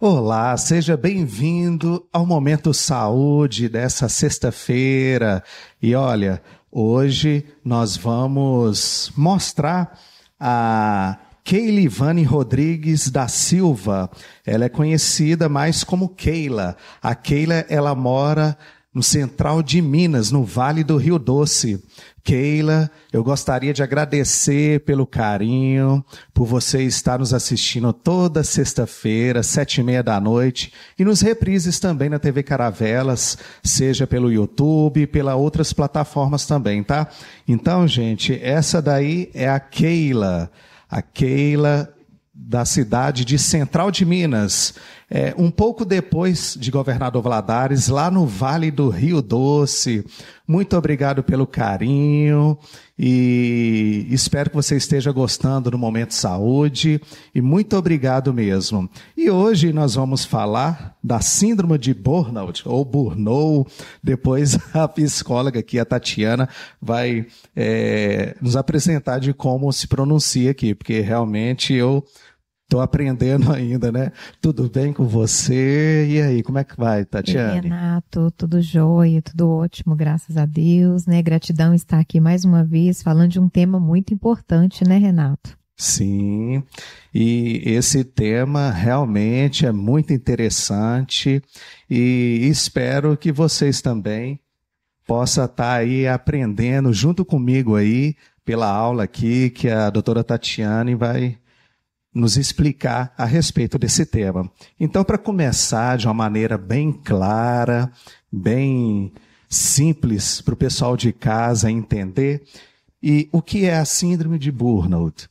Olá, seja bem-vindo ao Momento Saúde dessa sexta-feira. E olha, hoje nós vamos mostrar a Keilivane Rodrigues da Silva. Ela é conhecida mais como Keila. A Keila, ela mora no central de Minas, no Vale do Rio Doce. Keila, eu gostaria de agradecer pelo carinho, por você estar nos assistindo toda sexta-feira, 7h30 da noite, e nos reprises também na TV Caravelas, seja pelo YouTube, pelas outras plataformas também, tá? Então, gente, essa daí é a Keila da cidade de Central de Minas, um pouco depois de Governador Valadares, lá no Vale do Rio Doce. Muito obrigado pelo carinho e espero que você esteja gostando do Momento Saúde e muito obrigado mesmo. E hoje nós vamos falar da síndrome de burnout ou burnout. Depois a psicóloga aqui, a Tatiana, vai nos apresentar de como se pronuncia aqui, porque realmente eu estou aprendendo ainda, né? Tudo bem com você? E aí, como é que vai, Tatiane? Renato, tudo jóia, tudo ótimo, graças a Deus, né? Gratidão estar aqui mais uma vez falando de um tema muito importante, né, Renato? Sim, e esse tema realmente é muito interessante e espero que vocês também possam estar aí aprendendo junto comigo aí pela aula aqui que a doutora Tatiane vai nos explicar a respeito desse tema. Então, para começar de uma maneira bem clara, bem simples para o pessoal de casa entender, e o que é a síndrome de burnout?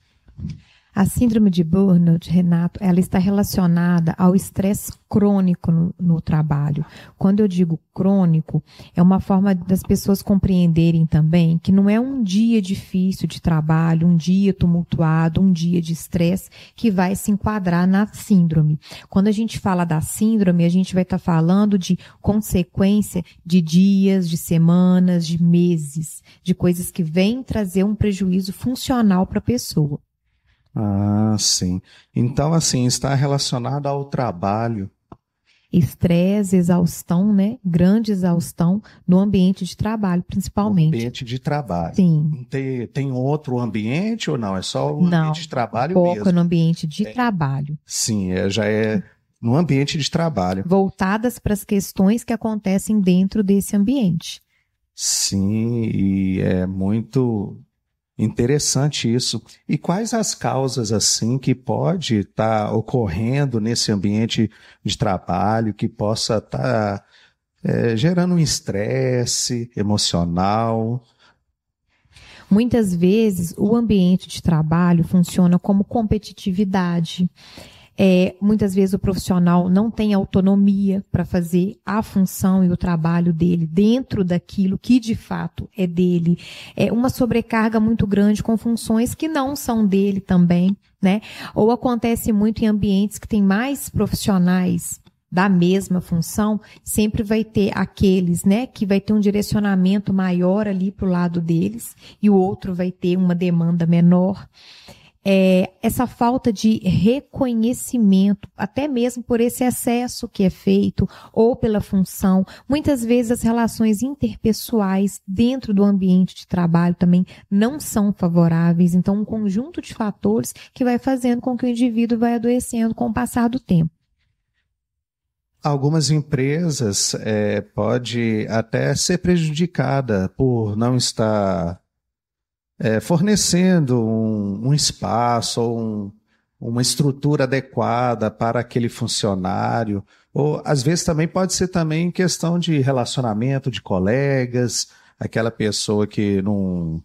A síndrome de burnout, Renato, ela está relacionada ao estresse crônico no trabalho. Quando eu digo crônico, é uma forma das pessoas compreenderem também que não é um dia difícil de trabalho, um dia tumultuado, um dia de estresse que vai se enquadrar na síndrome. Quando a gente fala da síndrome, a gente vai estar falando de consequência de dias, de semanas, de meses, de coisas que vêm trazer um prejuízo funcional para a pessoa. Ah, sim. Então, assim, está relacionado ao trabalho. Estresse, exaustão, né? Grande exaustão no ambiente de trabalho, principalmente. No ambiente de trabalho. Sim. Tem outro ambiente ou não? É só o ambiente de trabalho mesmo? Foco no ambiente de trabalho. Sim, já é no ambiente de trabalho. Voltadas para as questões que acontecem dentro desse ambiente. Sim, e é muito interessante isso. E quais as causas, assim, que pode estar ocorrendo nesse ambiente de trabalho, que possa estar gerando um estresse emocional? Muitas vezes, o ambiente de trabalho funciona como competitividade. Muitas vezes o profissional não tem autonomia para fazer a função e o trabalho dele dentro daquilo que de fato é dele. É uma sobrecarga muito grande com funções que não são dele também, né? Ou acontece muito em ambientes que tem mais profissionais da mesma função, sempre vai ter aqueles, né, que vai ter um direcionamento maior ali para o lado deles e o outro vai ter uma demanda menor. Essa falta de reconhecimento, até mesmo por esse excesso que é feito, ou pela função. Muitas vezes as relações interpessoais dentro do ambiente de trabalho também não são favoráveis. Então, um conjunto de fatores que vai fazendo com que o indivíduo vai adoecendo com o passar do tempo. Algumas empresas pode até ser prejudicada por não estar fornecendo um espaço ou uma estrutura adequada para aquele funcionário, ou às vezes também pode ser também questão de relacionamento de colegas, aquela pessoa que não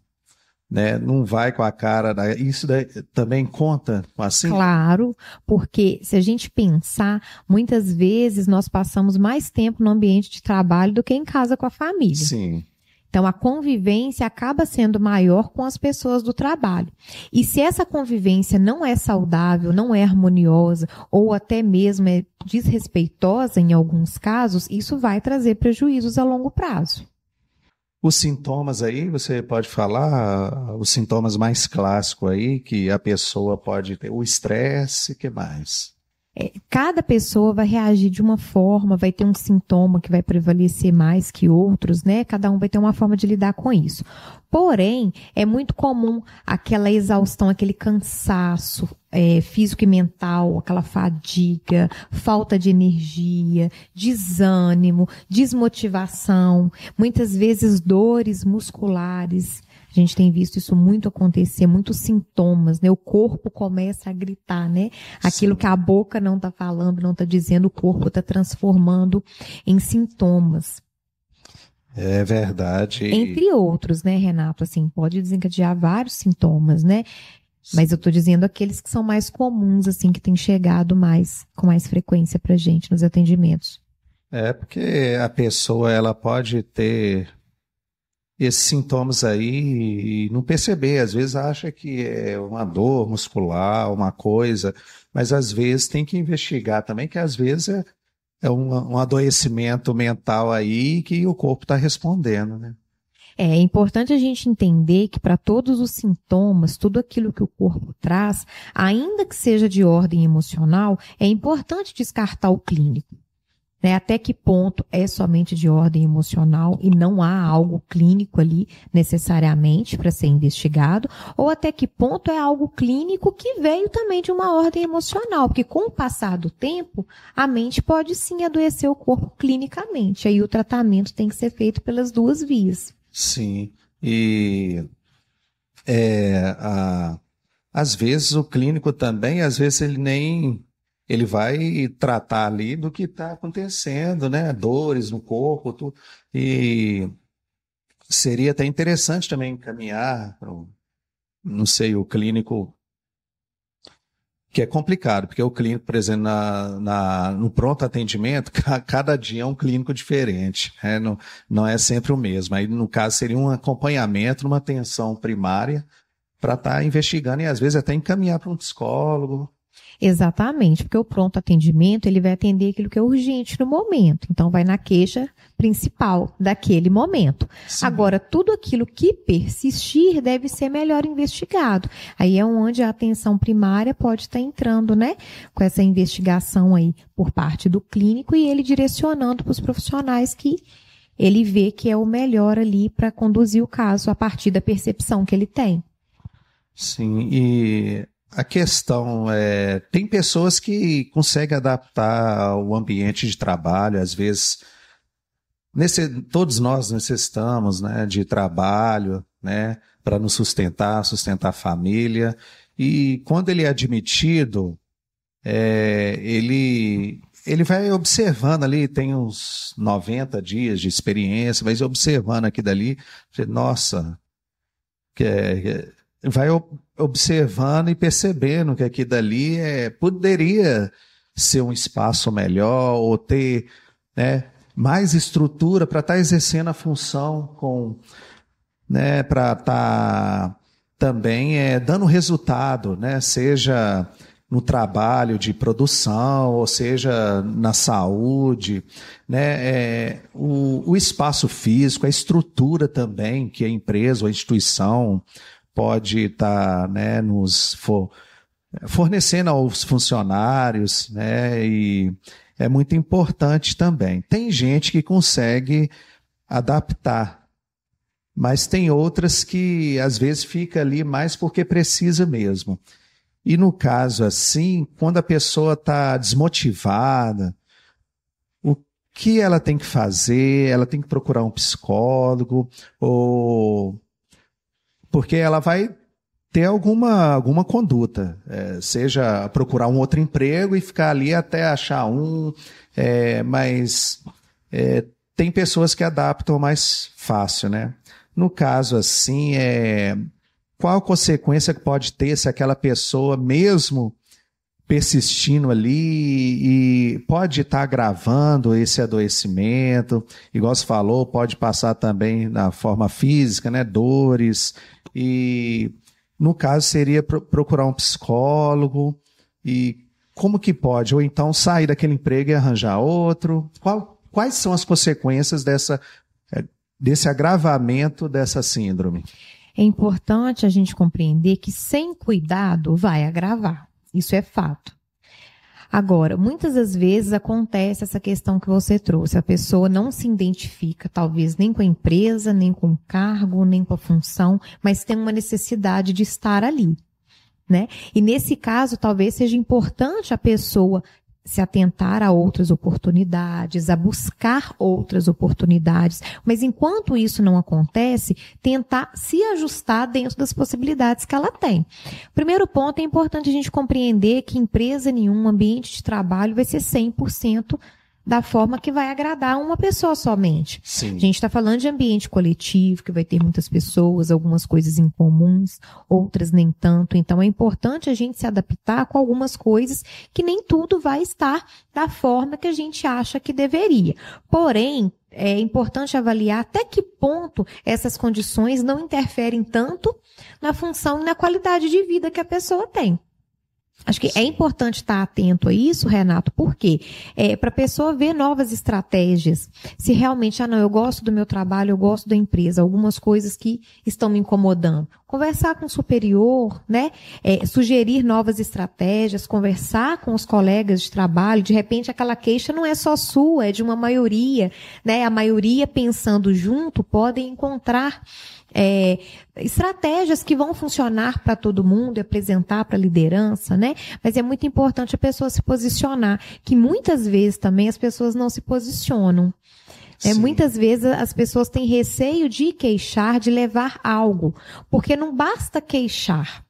vai com a cara, isso também conta assim? Claro, porque se a gente pensar, muitas vezes nós passamos mais tempo no ambiente de trabalho do que em casa com a família. Sim. Então, a convivência acaba sendo maior com as pessoas do trabalho. E se essa convivência não é saudável, não é harmoniosa, ou até mesmo é desrespeitosa em alguns casos, isso vai trazer prejuízos a longo prazo. Os sintomas aí, você pode falar os sintomas mais clássicos aí que a pessoa pode ter? O estresse, o que mais? Cada pessoa vai reagir de uma forma, vai ter um sintoma que vai prevalecer mais que outros, né? Cada um vai ter uma forma de lidar com isso. Porém, é muito comum aquela exaustão, aquele cansaço físico e mental, aquela fadiga, falta de energia, desânimo, desmotivação, muitas vezes dores musculares. A gente tem visto isso muito acontecer, muitos sintomas, né? O corpo começa a gritar, né? Aquilo que a boca não está falando, não está dizendo, o corpo está transformando em sintomas. É verdade. Entre outros, né, Renato? Assim, pode desencadear vários sintomas, né? Mas eu estou dizendo aqueles que são mais comuns, assim, que têm chegado com mais frequência para a gente nos atendimentos. Porque a pessoa, ela pode ter esses sintomas aí e não perceber, às vezes acha que é uma dor muscular, uma coisa, mas às vezes tem que investigar também, que às vezes é um adoecimento mental aí que o corpo está respondendo, né? É importante a gente entender que para todos os sintomas, tudo aquilo que o corpo traz, ainda que seja de ordem emocional, é importante descartar o clínico. Né? Até que ponto é somente de ordem emocional e não há algo clínico ali necessariamente para ser investigado, ou até que ponto é algo clínico que veio também de uma ordem emocional, porque com o passar do tempo, a mente pode sim adoecer o corpo clinicamente, aí o tratamento tem que ser feito pelas duas vias. Sim, e às vezes o clínico também, às vezes ele vai tratar ali do que está acontecendo, né? Dores no corpo, tudo. E seria até interessante também encaminhar para não sei, o clínico, que é complicado, porque o clínico, por exemplo, no pronto atendimento, cada dia é um clínico diferente, né? Não é sempre o mesmo. Aí, no caso, seria um acompanhamento, uma atenção primária para estar investigando e, às vezes, até encaminhar para um psicólogo. Exatamente, porque o pronto atendimento ele vai atender aquilo que é urgente no momento. Então, vai na queixa principal daquele momento. Sim. Agora, tudo aquilo que persistir deve ser melhor investigado. Aí é onde a atenção primária pode estar entrando, né? Com essa investigação aí por parte do clínico e ele direcionando para os profissionais que ele vê que é o melhor ali para conduzir o caso a partir da percepção que ele tem. Sim, e a questão tem pessoas que conseguem adaptar ao ambiente de trabalho, às vezes, todos nós necessitamos, né, de trabalho, né, para nos sustentar a família, e quando ele é admitido, ele vai observando ali, tem uns 90 dias de experiência, vai observando aqui dali, nossa, vai observando e percebendo que aqui dali poderia ser um espaço melhor ou ter, né, mais estrutura para estar exercendo a função né, para estar também dando resultado, né, seja no trabalho de produção, ou seja na saúde, né, o espaço físico, a estrutura também que a empresa ou a instituição pode estar, né, nos fornecendo aos funcionários, né, e é muito importante também. Tem gente que consegue adaptar, mas tem outras que às vezes fica ali mais porque precisa mesmo. E no caso assim, quando a pessoa está desmotivada, o que ela tem que fazer? Ela tem que procurar um psicólogo porque ela vai ter alguma conduta, seja procurar um outro emprego e ficar ali até achar mas tem pessoas que adaptam mais fácil, né? No caso assim, qual a consequência que pode ter se aquela pessoa, mesmo persistindo ali, e pode estar agravando esse adoecimento, igual você falou, pode passar também na forma física, né, dores, e no caso seria procurar um psicólogo, e como que pode? Ou então sair daquele emprego e arranjar outro? Quais são as consequências desse agravamento dessa síndrome? É importante a gente compreender que sem cuidado vai agravar. Isso é fato. Agora, muitas das vezes acontece essa questão que você trouxe. A pessoa não se identifica, talvez, nem com a empresa, nem com o cargo, nem com a função, mas tem uma necessidade de estar ali, né? E nesse caso, talvez seja importante a pessoa se atentar a outras oportunidades, a buscar outras oportunidades. Mas enquanto isso não acontece, tentar se ajustar dentro das possibilidades que ela tem. Primeiro ponto, é importante a gente compreender que empresa nenhuma, ambiente de trabalho vai ser 100% da forma que vai agradar uma pessoa somente. Sim. A gente está falando de ambiente coletivo, que vai ter muitas pessoas, algumas coisas em comuns, outras nem tanto. Então, é importante a gente se adaptar com algumas coisas que nem tudo vai estar da forma que a gente acha que deveria. Porém, é importante avaliar até que ponto essas condições não interferem tanto na função e na qualidade de vida que a pessoa tem. Acho que é importante estar atento a isso, Renato, porque para a pessoa ver novas estratégias, se realmente, não, eu gosto do meu trabalho, eu gosto da empresa, algumas coisas que estão me incomodando. Conversar com o superior, né? Sugerir novas estratégias, conversar com os colegas de trabalho, de repente aquela queixa não é só sua, é de uma maioria, né? A maioria pensando junto podem encontrar estratégias que vão funcionar para todo mundo e apresentar para a liderança, né? Mas é muito importante a pessoa se posicionar, que muitas vezes também as pessoas não se posicionam. Muitas vezes as pessoas têm receio de queixar, de levar algo, porque não basta queixar,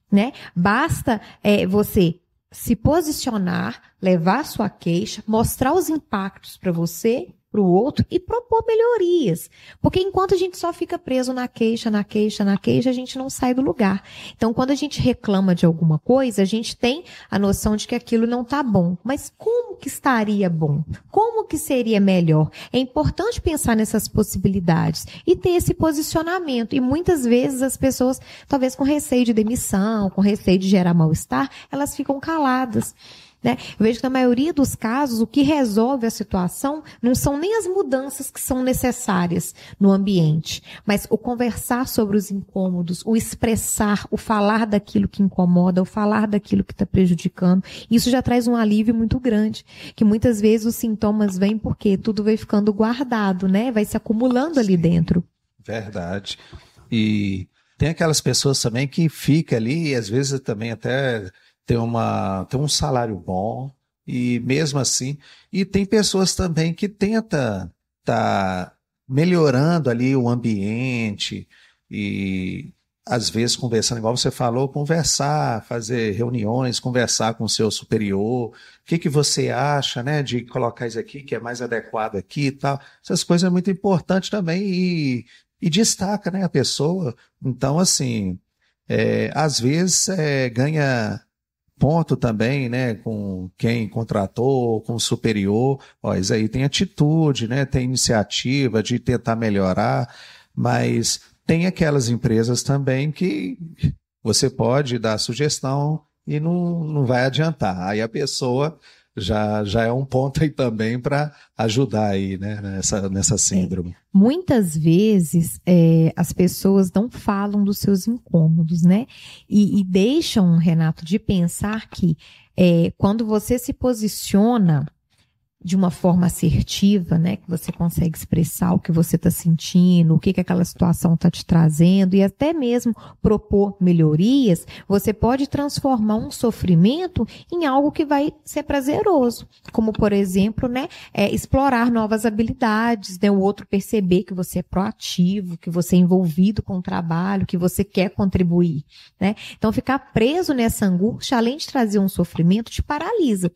né? Basta você se posicionar, levar sua queixa, mostrar os impactos para você, para o outro e propor melhorias. Porque enquanto a gente só fica preso na queixa, a gente não sai do lugar. Então, quando a gente reclama de alguma coisa, a gente tem a noção de que aquilo não está bom. Mas como que estaria bom? Como que seria melhor? É importante pensar nessas possibilidades e ter esse posicionamento. E muitas vezes as pessoas, talvez com receio de demissão, com receio de gerar mal-estar, elas ficam caladas. Né? Eu vejo que na maioria dos casos, o que resolve a situação não são nem as mudanças que são necessárias no ambiente, mas o conversar sobre os incômodos, o expressar, o falar daquilo que incomoda, o falar daquilo que está prejudicando. Isso já traz um alívio muito grande, que muitas vezes os sintomas vêm porque tudo vai ficando guardado, né? Vai se acumulando ali dentro. Verdade. E tem aquelas pessoas também que ficam ali e às vezes também até tem um salário bom, e mesmo assim, e tem pessoas também que tentam tá melhorando ali o ambiente, e às vezes conversando, igual você falou, conversar, fazer reuniões, conversar com o seu superior, o que você acha, né, de colocar isso aqui, que é mais adequado aqui e tal, essas coisas é muito importante também, e destaca, né, a pessoa. Então, assim, às vezes ganha ponto também, né, com quem contratou, com o superior. Ó, isso aí tem atitude, né, tem iniciativa de tentar melhorar, mas tem aquelas empresas também que você pode dar sugestão e não vai adiantar. Aí a pessoa já é um ponto aí também para ajudar aí, né, nessa síndrome. Muitas vezes as pessoas não falam dos seus incômodos, né? E deixam, Renato, de pensar que quando você se posiciona de uma forma assertiva, né, que você consegue expressar o que você está sentindo, o que aquela situação está te trazendo, e até mesmo propor melhorias, você pode transformar um sofrimento em algo que vai ser prazeroso, como, por exemplo, né, explorar novas habilidades, né, o outro perceber que você é proativo, que você é envolvido com o trabalho, que você quer contribuir, né? Então, ficar preso nessa angústia, além de trazer um sofrimento, te paralisa.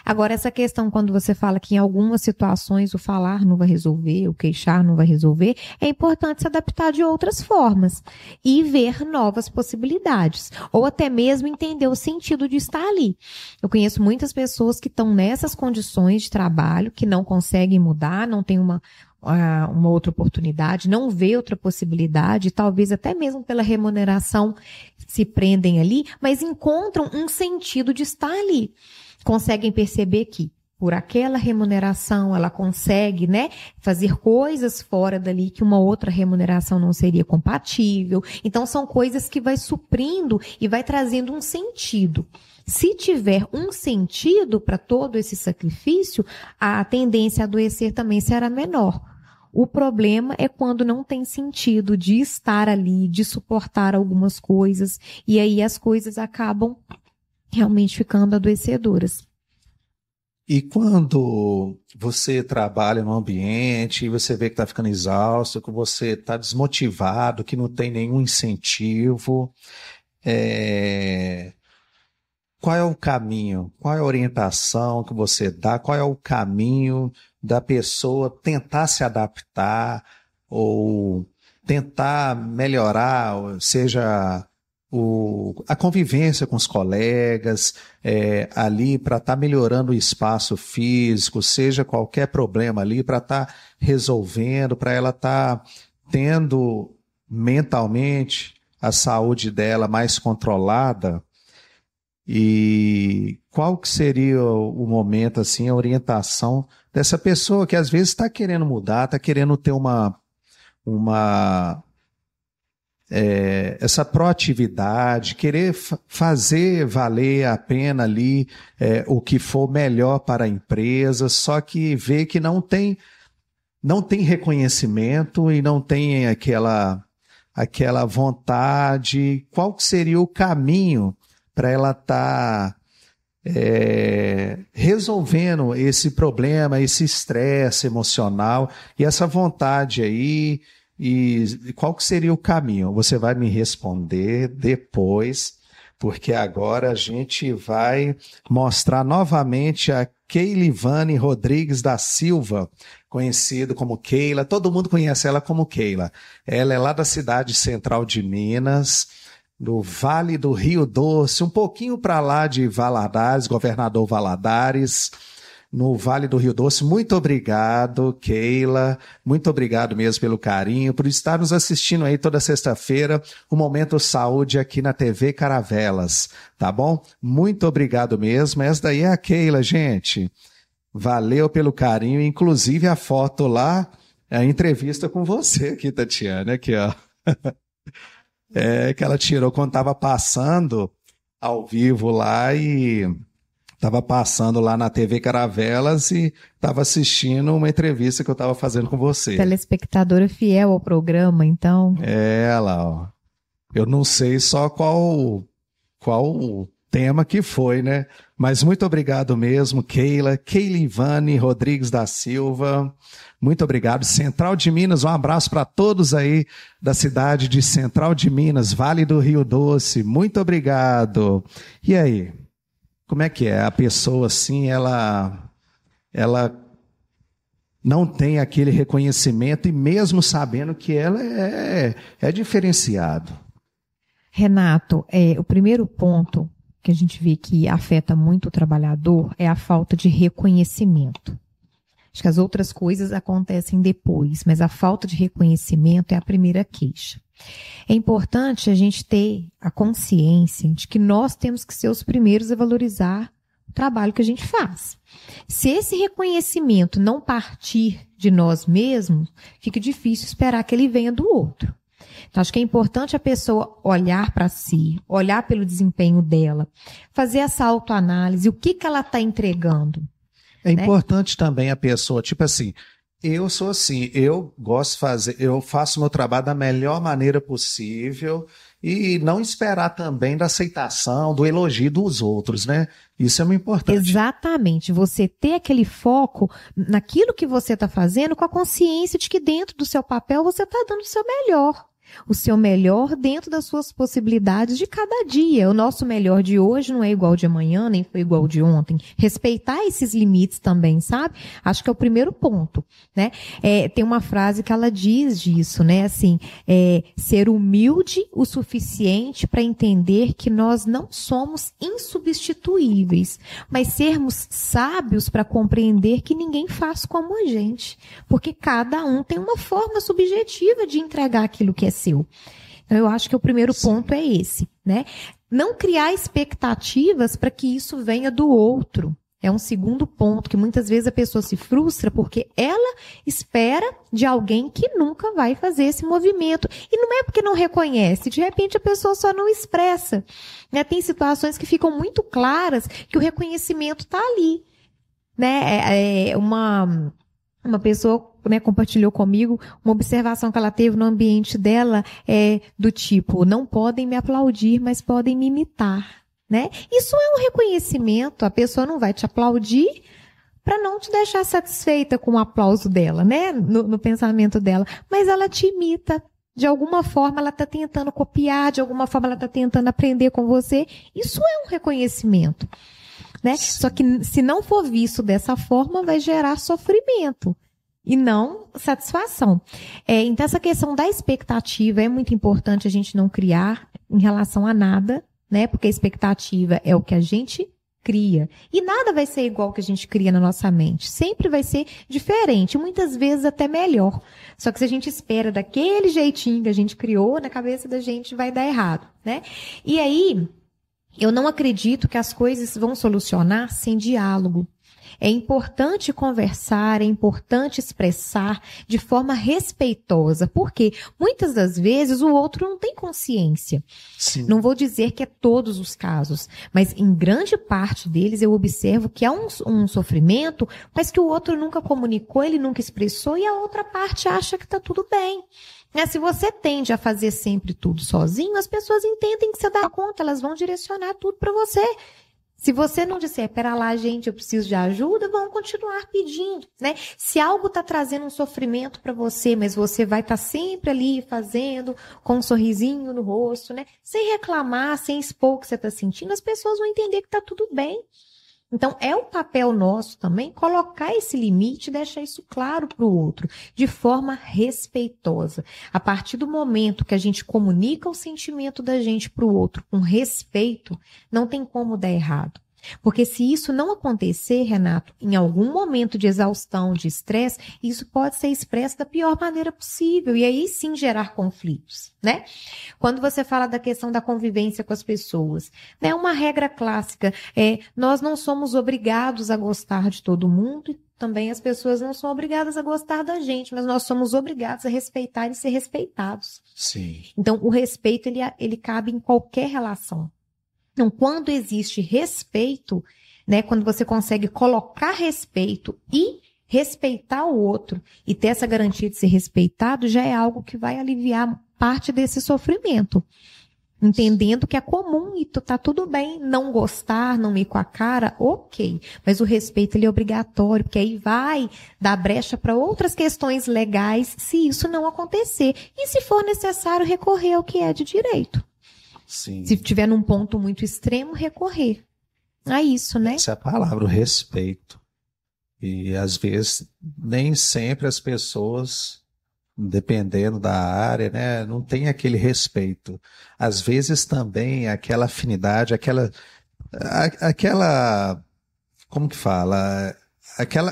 Agora, essa questão, quando você fala que em algumas situações o falar não vai resolver, o queixar não vai resolver, é importante se adaptar de outras formas e ver novas possibilidades, ou até mesmo entender o sentido de estar ali. Eu conheço muitas pessoas que estão nessas condições de trabalho, que não conseguem mudar, não tem uma outra oportunidade, não vê outra possibilidade, talvez até mesmo pela remuneração se prendem ali, mas encontram um sentido de estar ali. Conseguem perceber que por aquela remuneração, ela consegue, né, fazer coisas fora dali que uma outra remuneração não seria compatível. Então, são coisas que vai suprindo e vai trazendo um sentido. Se tiver um sentido para todo esse sacrifício, a tendência a adoecer também será menor. O problema é quando não tem sentido de estar ali, de suportar algumas coisas, e aí as coisas acabam realmente ficando adoecedoras. E quando você trabalha no ambiente e você vê que está ficando exausto, que você está desmotivado, que não tem nenhum incentivo, qual é o caminho? Qual é a orientação que você dá? Qual é o caminho da pessoa tentar se adaptar ou tentar melhorar, seja a convivência com os colegas, ali para estar melhorando o espaço físico, seja qualquer problema ali, para estar resolvendo, para ela estar tendo mentalmente a saúde dela mais controlada? E qual que seria o momento, assim, a orientação dessa pessoa que às vezes está querendo mudar, está querendo ter essa proatividade, querer fazer valer a pena ali o que for melhor para a empresa, só que vê que não tem reconhecimento e não tem aquela vontade. Qual que seria o caminho para ela estar resolvendo esse problema, esse estresse emocional e essa vontade aí? E qual que seria o caminho? Você vai me responder depois, porque agora a gente vai mostrar novamente a Keilivane Rodrigues da Silva, conhecido como Keila. Todo mundo conhece ela como Keila. Ela é lá da cidade central de Minas, do Vale do Rio Doce, um pouquinho para lá de Valadares, Governador Valadares, no Vale do Rio Doce. Muito obrigado, Keila. Muito obrigado mesmo pelo carinho, por estar nos assistindo aí toda sexta-feira, o Momento Saúde aqui na TV Caravelas, tá bom? Muito obrigado mesmo. Essa daí é a Keila, gente. Valeu pelo carinho, inclusive a foto lá, a entrevista com você aqui, Tatiana, aqui, ó. Que ela tirou quando estava passando ao vivo lá e estava passando lá na TV Caravelas e estava assistindo uma entrevista que eu estava fazendo com você. Telespectadora fiel ao programa, então. Lá, ó. Eu não sei só qual o tema que foi, né? Mas muito obrigado mesmo, Keila. Keilivane Rodrigues da Silva. Muito obrigado. Central de Minas, um abraço para todos aí da cidade de Central de Minas, Vale do Rio Doce. Muito obrigado. E aí? Como é que é? A pessoa, assim, ela não tem aquele reconhecimento e mesmo sabendo que ela é diferenciado. Renato, o primeiro ponto que a gente vê que afeta muito o trabalhador é a falta de reconhecimento. Acho que as outras coisas acontecem depois, mas a falta de reconhecimento é a primeira queixa. É importante a gente ter a consciência de que nós temos que ser os primeiros a valorizar o trabalho que a gente faz. Se esse reconhecimento não partir de nós mesmos, fica difícil esperar que ele venha do outro. Então, acho que é importante a pessoa olhar para si, olhar pelo desempenho dela, fazer essa autoanálise, o que ela está entregando. É importante também a pessoa, tipo assim, eu sou assim, eu gosto de fazer, eu faço meu trabalho da melhor maneira possível e não esperar também da aceitação, do elogio dos outros, né? Isso é muito importante. Exatamente, você ter aquele foco naquilo que você está fazendo com a consciência de que dentro do seu papel você está dando o seu melhor. O seu melhor dentro das suas possibilidades de cada dia. O nosso melhor de hoje não é igual ao de amanhã, nem foi igual ao de ontem. Respeitar esses limites também, sabe? Acho que é o primeiro ponto, né? Tem uma frase que ela diz disso, né? Assim, ser humilde o suficiente para entender que nós não somos insubstituíveis, mas sermos sábios para compreender que ninguém faz como a gente. Porque cada um tem uma forma subjetiva de entregar aquilo que é seu. Então, eu acho que o primeiro ponto é esse, né? Não criar expectativas para que isso venha do outro. É um segundo ponto que muitas vezes a pessoa se frustra porque ela espera de alguém que nunca vai fazer esse movimento. E não é porque não reconhece, de repente a pessoa só não expressa. Né? Tem situações que ficam muito claras que o reconhecimento está ali. Né? Uma pessoa, né, compartilhou comigo uma observação que ela teve no ambiente dela, do tipo, não podem me aplaudir, mas podem me imitar. Né? Isso é um reconhecimento, a pessoa não vai te aplaudir para não te deixar satisfeita com o aplauso dela, né? No pensamento dela, mas ela te imita. De alguma forma ela está tentando copiar, de alguma forma ela está tentando aprender com você. Isso é um reconhecimento. Né? Só que se não for visto dessa forma, vai gerar sofrimento e não satisfação. Então essa questão da expectativa é muito importante a gente não criar em relação a nada, né? Porque a expectativa é o que a gente cria. E nada vai ser igual ao que a gente cria na nossa mente. Sempre vai ser diferente, muitas vezes até melhor. Só que se a gente espera daquele jeitinho que a gente criou, na cabeça da gente vai dar errado, né? E aí, eu não acredito que as coisas vão solucionar sem diálogo. É importante conversar, é importante expressar de forma respeitosa, porque muitas das vezes o outro não tem consciência. Sim. Não vou dizer que é todos os casos, mas em grande parte deles eu observo que há um sofrimento, mas que o outro nunca comunicou, ele nunca expressou e a outra parte acha que está tudo bem. Se você tende a fazer sempre tudo sozinho, as pessoas entendem que você dá conta, elas vão direcionar tudo para você. Se você não disser, pera lá, gente, eu preciso de ajuda, vão continuar pedindo, né? Se algo está trazendo um sofrimento para você, mas você vai estar sempre ali fazendo, com um sorrisinho no rosto, né? Sem reclamar, sem expor o que você está sentindo, as pessoas vão entender que está tudo bem. Então, é o papel nosso também colocar esse limite e deixar isso claro para o outro, de forma respeitosa. A partir do momento que a gente comunica o sentimento da gente para o outro com respeito, não tem como dar errado. Porque se isso não acontecer, Renato, em algum momento de exaustão, de estresse, isso pode ser expresso da pior maneira possível e aí sim gerar conflitos, né? Quando você fala da questão da convivência com as pessoas, né? Uma regra clássica nós não somos obrigados a gostar de todo mundo e também as pessoas não são obrigadas a gostar da gente, mas nós somos obrigados a respeitar e ser respeitados. Sim. Então, o respeito, ele cabe em qualquer relação. Então, quando existe respeito, né, quando você consegue colocar respeito e respeitar o outro e ter essa garantia de ser respeitado, já é algo que vai aliviar parte desse sofrimento. Entendendo que é comum e tá tudo bem não gostar, não ir com a cara, ok. Mas o respeito ele é obrigatório, porque aí vai dar brecha para outras questões legais se isso não acontecer. E se for necessário, recorrer ao que é de direito. Sim. Se tiver num ponto muito extremo, recorrer a isso, né? Essa é a palavra, o respeito. E às vezes, nem sempre as pessoas, dependendo da área, né, não tem aquele respeito. Às vezes também aquela afinidade, aquela como que fala?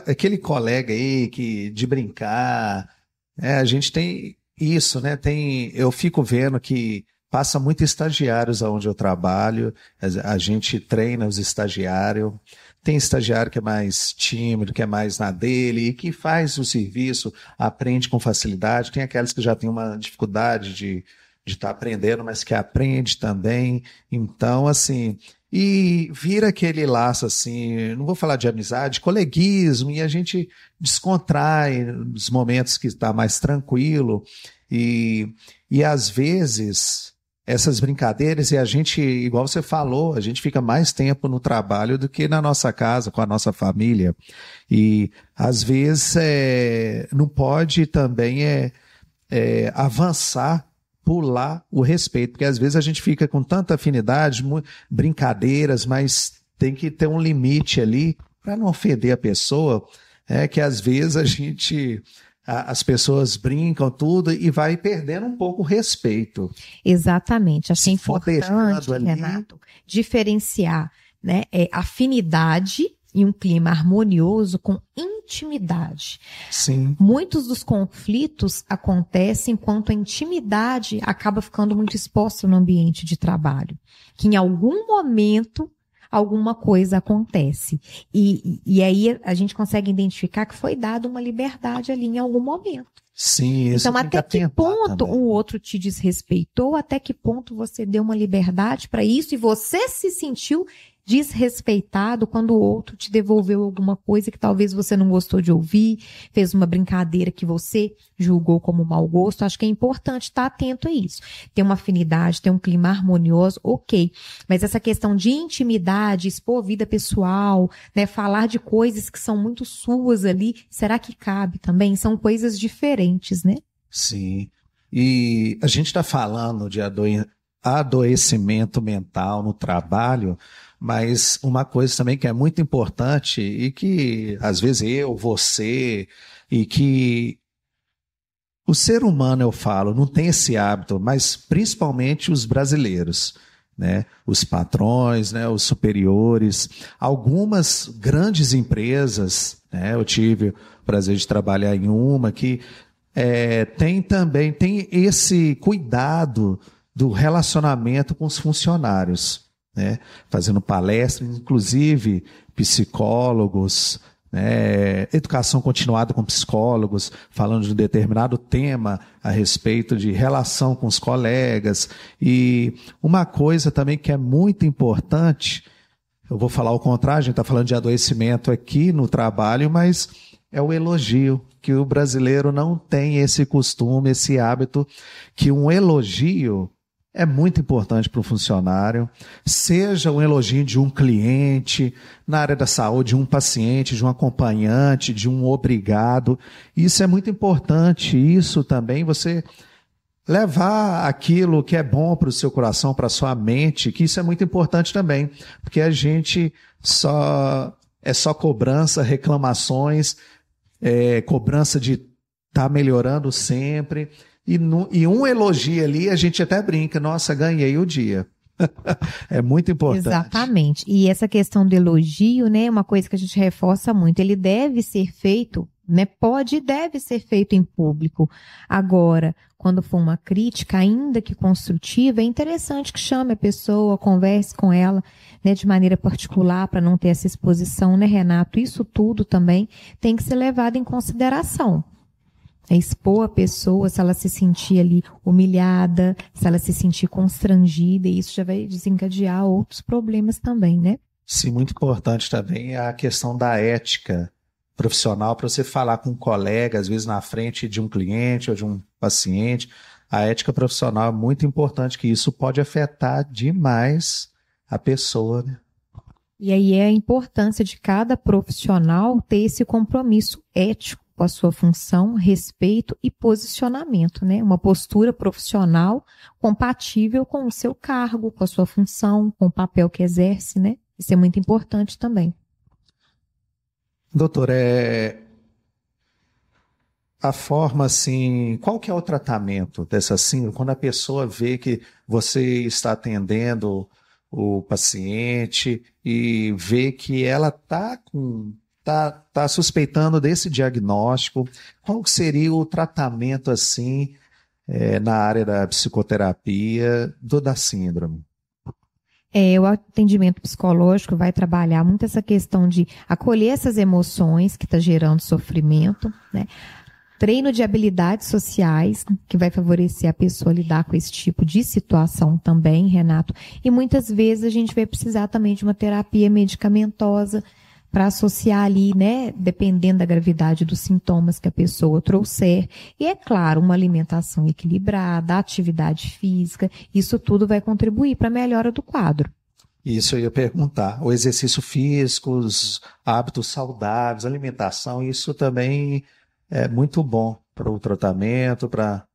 Aquele colega aí que de brincar, a gente tem isso, né? Eu fico vendo que passa muito estagiários aonde eu trabalho, a gente treina os estagiários, tem estagiário que é mais tímido, que é mais na dele, e que faz o serviço, aprende com facilidade, tem aqueles que já têm uma dificuldade de estar aprendendo, mas que aprende também, então assim, e vira aquele laço assim, não vou falar de amizade, coleguismo, e a gente descontrai nos momentos que está mais tranquilo, e às vezes essas brincadeiras, e a gente, igual você falou, a gente fica mais tempo no trabalho do que na nossa casa, com a nossa família. E, às vezes, não pode também avançar, pular o respeito, porque às vezes a gente fica com tanta afinidade, brincadeiras, mas tem que ter um limite ali para não ofender a pessoa, que às vezes as pessoas brincam tudo e vai perdendo um pouco o respeito. Exatamente. Acho importante, Renato, diferenciar, né, afinidade e um clima harmonioso com intimidade. Sim. Muitos dos conflitos acontecem enquanto a intimidade acaba ficando muito exposta no ambiente de trabalho. Que em algum momento alguma coisa acontece. E aí a gente consegue identificar que foi dada uma liberdade ali em algum momento. Sim, isso então, tem até que ponto também. o outro te desrespeitou, até que ponto você deu uma liberdade para isso e você se sentiu desrespeitado quando o outro te devolveu alguma coisa que talvez você não gostou de ouvir, fez uma brincadeira que você julgou como mau gosto. Acho que é importante estar atento a isso. Ter uma afinidade, ter um clima harmonioso, ok. Mas essa questão de intimidade, expor vida pessoal, né, falar de coisas que são muito suas ali, será que cabe também? São coisas diferentes, né? Sim. E a gente está falando de adoecimento mental no trabalho, mas uma coisa também que é muito importante e que às vezes você, e que o ser humano, eu falo, não tem esse hábito, mas principalmente os brasileiros, né? Os patrões, né? Os superiores, algumas grandes empresas, né? Eu tive o prazer de trabalhar em uma que tem esse cuidado do relacionamento com os funcionários, né? Fazendo palestras, inclusive psicólogos, né? Educação continuada com psicólogos, falando de um determinado tema a respeito de relação com os colegas. E uma coisa também que é muito importante, eu vou falar o contrário, a gente está falando de adoecimento aqui no trabalho, mas é o elogio, que o brasileiro não tem esse costume, esse hábito, que um elogio é muito importante para o funcionário, seja um elogio de um cliente, na área da saúde, de um paciente, de um acompanhante, de um obrigado. Isso é muito importante, isso também você levar aquilo que é bom para o seu coração, para a sua mente, que isso é muito importante também, porque a gente só cobrança, reclamações, cobrança de estar melhorando sempre, e um elogio ali, a gente até brinca, nossa, ganhei o dia. É muito importante. Exatamente. E essa questão do elogio, né, é uma coisa que a gente reforça muito. Ele deve ser feito, né, pode e deve ser feito em público. Agora, quando for uma crítica, ainda que construtiva, é interessante que chame a pessoa, converse com ela, né, de maneira particular, para não ter essa exposição, né, Renato? Isso tudo também tem que ser levado em consideração. Expor a pessoa, se ela se sentir ali humilhada, se ela se sentir constrangida, e isso já vai desencadear outros problemas também, né? Sim, muito importante também a questão da ética profissional, para você falar com um colega, às vezes na frente de um cliente ou de um paciente. A ética profissional é muito importante, que isso pode afetar demais a pessoa, né? E aí é a importância de cada profissional ter esse compromisso ético com a sua função, respeito e posicionamento, né? Uma postura profissional compatível com o seu cargo, com a sua função, com o papel que exerce, né? Isso é muito importante também. Doutor, a forma assim, qual que é o tratamento dessa síndrome? Quando a pessoa vê que você está atendendo o paciente e vê que ela tá suspeitando desse diagnóstico, qual que seria o tratamento assim na área da psicoterapia da síndrome? O atendimento psicológico vai trabalhar muito essa questão de acolher essas emoções que está gerando sofrimento, né? Treino de habilidades sociais, que vai favorecer a pessoa a lidar com esse tipo de situação também, Renato. E muitas vezes a gente vai precisar também de uma terapia medicamentosa para associar ali, né, dependendo da gravidade dos sintomas que a pessoa trouxer. E é claro, uma alimentação equilibrada, atividade física, isso tudo vai contribuir para a melhora do quadro. Isso eu ia perguntar. O exercício físico, os hábitos saudáveis, alimentação, isso também é muito bom para o tratamento, para...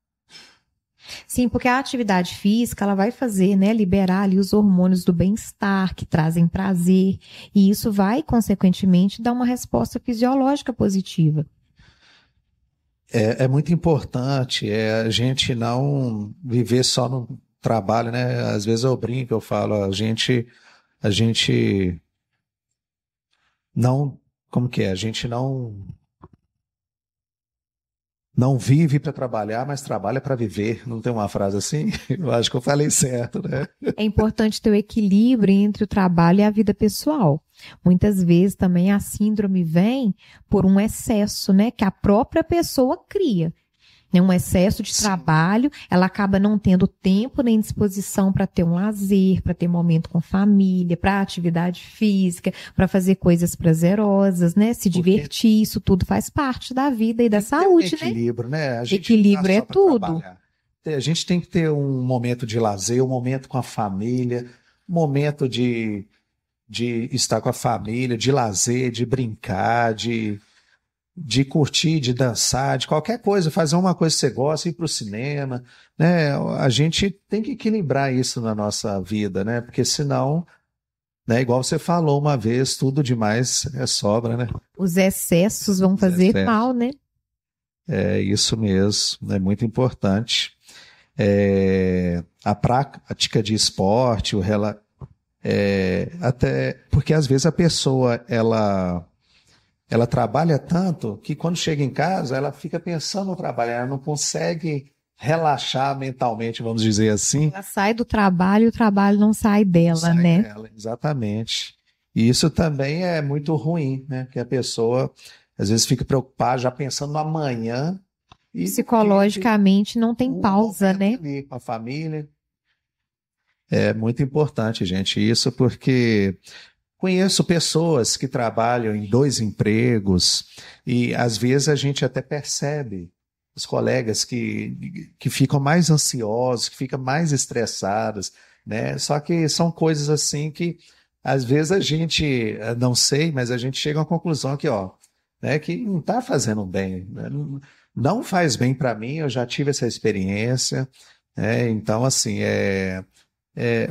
Sim, porque a atividade física, ela vai fazer, né, liberar ali os hormônios do bem-estar, que trazem prazer, e isso vai, consequentemente, dar uma resposta fisiológica positiva. É muito importante a gente não viver só no trabalho, né? Às vezes eu brinco, eu falo, a gente não, como que é? A gente não vive para trabalhar, mas trabalha para viver. Não tem uma frase assim? Eu acho que eu falei certo, né? É importante ter o equilíbrio entre o trabalho e a vida pessoal. Muitas vezes também a síndrome vem por um excesso, né, que a própria pessoa cria. Né, um excesso de trabalho, ela acaba não tendo tempo nem disposição para ter um lazer, para ter momento com família, para atividade física, para fazer coisas prazerosas, né? Se divertir, isso tudo faz parte da vida e da saúde, né? Equilíbrio, né? A gente Equilíbrio é tudo. Trabalhar. A gente tem que ter um momento de lazer, um momento com a família, um momento de estar com a família, de lazer, de brincar, de curtir, de dançar, de qualquer coisa, fazer uma coisa que você gosta, ir para o cinema, né? A gente tem que equilibrar isso na nossa vida, né? Porque senão, né, igual você falou uma vez, tudo demais é sobra, né? Os excessos vão fazer mal, né? É isso mesmo, é muito importante. A prática de esporte, até porque às vezes a pessoa ela trabalha tanto que quando chega em casa ela fica pensando no trabalho, ela não consegue relaxar mentalmente, vamos dizer assim. Ela sai do trabalho e o trabalho não sai dela, né? Dela, exatamente. E isso também é muito ruim, né? Que a pessoa às vezes fica preocupada já pensando no amanhã. E psicologicamente não tem pausa, né? Ali com a família. É muito importante, gente, isso porque conheço pessoas que trabalham em 2 empregos e às vezes a gente até percebe os colegas que ficam mais ansiosos, que ficam mais estressados, né? Só que são coisas assim que às vezes a gente, não sei, mas a gente chega a uma conclusão que, ó, né, que não está fazendo bem, né? Não faz bem para mim, eu já tive essa experiência, né? Então, assim,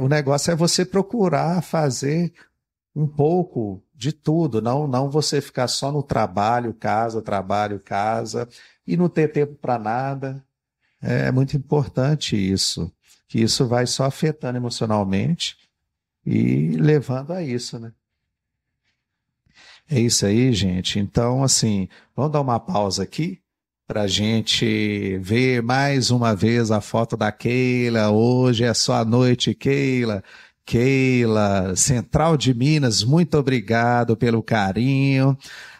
o negócio é você procurar fazer um pouco de tudo, não você ficar só no trabalho, casa, e não ter tempo para nada. É muito importante isso, que isso vai só afetando emocionalmente e levando a isso, né? É isso aí, gente. Então, assim, vamos dar uma pausa aqui para a gente ver mais uma vez a foto da Keila. Hoje é só a noite, Keila. Keila, Central de Minas, muito obrigado pelo carinho.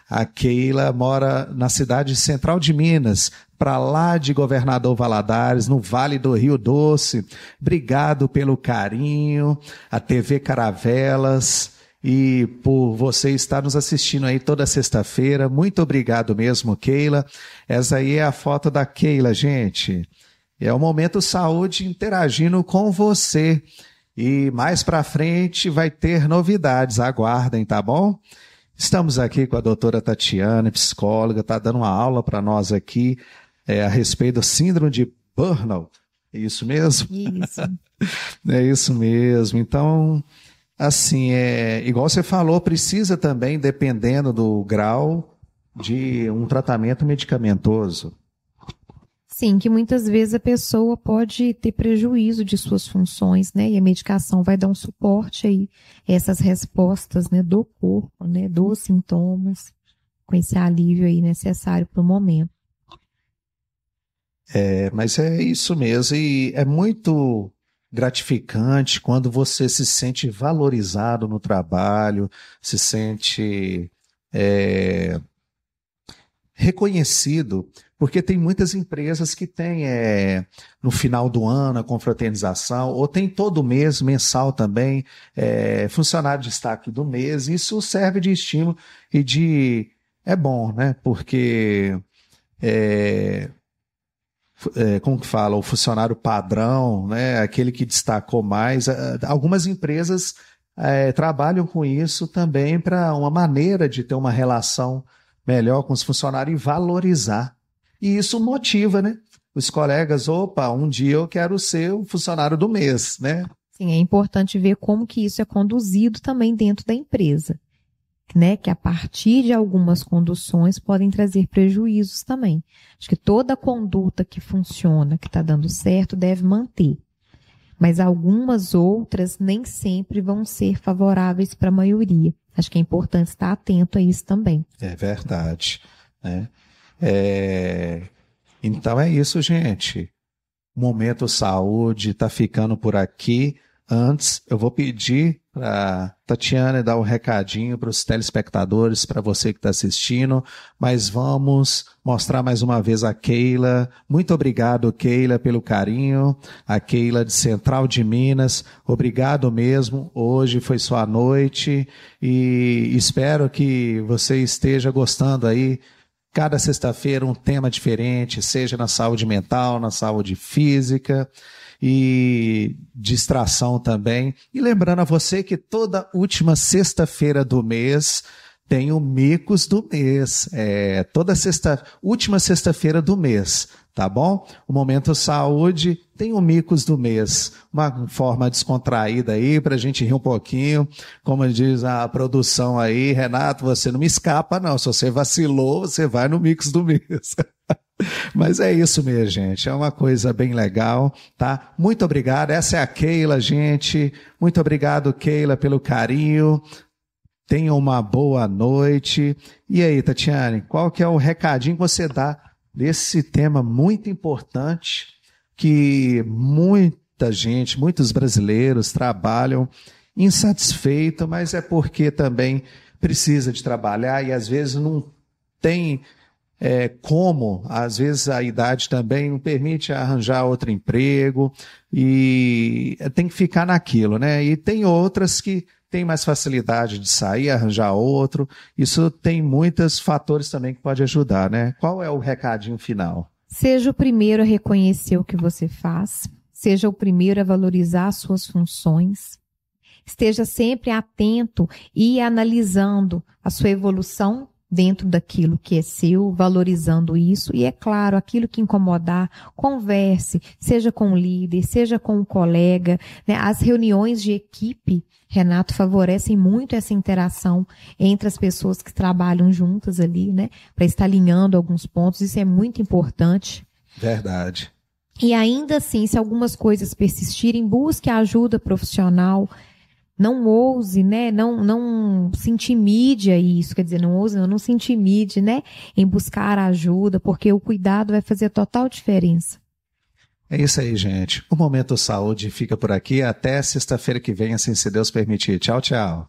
A Keila mora na cidade de Central de Minas, para lá de Governador Valadares, no Vale do Rio Doce. Obrigado pelo carinho. A TV Caravelas e por você estar nos assistindo aí toda sexta-feira. Muito obrigado mesmo, Keila. Essa aí é a foto da Keila, gente. É o Momento Saúde interagindo com você. E mais para frente vai ter novidades, aguardem, tá bom? Estamos aqui com a doutora Tatiana, psicóloga, está dando uma aula para nós aqui a respeito do síndrome de burnout. É isso mesmo? Isso. É isso mesmo. Então, assim, igual você falou, precisa também, dependendo do grau, de um tratamento medicamentoso. Sim, que muitas vezes a pessoa pode ter prejuízo de suas funções, né? E a medicação vai dar um suporte aí, essas respostas, né, do corpo, né, dos sintomas, com esse alívio aí necessário para o momento. Mas é isso mesmo, e é muito gratificante quando você se sente valorizado no trabalho, se sente reconhecido, porque tem muitas empresas que têm no final do ano a confraternização, ou tem todo mês, mensal também, funcionário de destaque do mês. Isso serve de estímulo e é bom, né? Porque como que fala, o funcionário padrão, né? Aquele que destacou mais. Algumas empresas trabalham com isso também para uma maneira de ter uma relação melhor com os funcionários e valorizar. E isso motiva, né? Os colegas, opa, um dia eu quero ser o funcionário do mês, né? Sim, é importante ver como que isso é conduzido também dentro da empresa, né? Que a partir de algumas conduções podem trazer prejuízos também. Acho que toda conduta que funciona, que está dando certo, deve manter. Mas algumas outras nem sempre vão ser favoráveis para a maioria. Acho que é importante estar atento a isso também. É verdade, né? Então é isso, gente. Momento Saúde está ficando por aqui. Antes, eu vou pedir para Tatiana dar um recadinho para os telespectadores, para você que está assistindo, mas vamos mostrar mais uma vez a Keila. Muito obrigado, Keila, pelo carinho. A Keila de Central de Minas, obrigado mesmo. Hoje foi sua noite e espero que você esteja gostando aí. Cada sexta-feira um tema diferente, seja na saúde mental, na saúde física e distração também. E lembrando a você que toda última sexta-feira do mês tem o Micos do Mês. Última sexta-feira do mês, tá bom? O Momento Saúde tem o Micos do Mês. Uma forma descontraída aí pra gente rir um pouquinho. Como diz a produção aí, Renato, você não me escapa não. Se você vacilou, você vai no Micos do Mês. Mas é isso mesmo, gente. É uma coisa bem legal, tá? Muito obrigado. Essa é a Keila, gente. Muito obrigado, Keila, pelo carinho. Tenha uma boa noite. E aí, Tatiane, qual que é o recadinho que você dá desse tema muito importante que muita gente, muitos brasileiros trabalham insatisfeito, mas é porque também precisa de trabalhar e às vezes não tem como, às vezes a idade também não permite arranjar outro emprego e tem que ficar naquilo, né? E tem outras que têm mais facilidade de sair, arranjar outro. Isso tem muitos fatores também que pode ajudar, né? Qual é o recadinho final? Seja o primeiro a reconhecer o que você faz, seja o primeiro a valorizar as suas funções, esteja sempre atento e analisando a sua evolução dentro daquilo que é seu, valorizando isso. E é claro, aquilo que incomodar, converse, seja com o líder, seja com o colega, né? As reuniões de equipe, Renato, favorecem muito essa interação entre as pessoas que trabalham juntas ali, né? Para estar alinhando alguns pontos, isso é muito importante. Verdade. E ainda assim, se algumas coisas persistirem, busque ajuda profissional. Não ouse, né? Não se intimide a isso, quer dizer, não se intimide, né? Em buscar ajuda, porque o cuidado vai fazer total diferença. É isso aí, gente. O Momento Saúde fica por aqui. Até sexta-feira que vem, assim se Deus permitir. Tchau, tchau.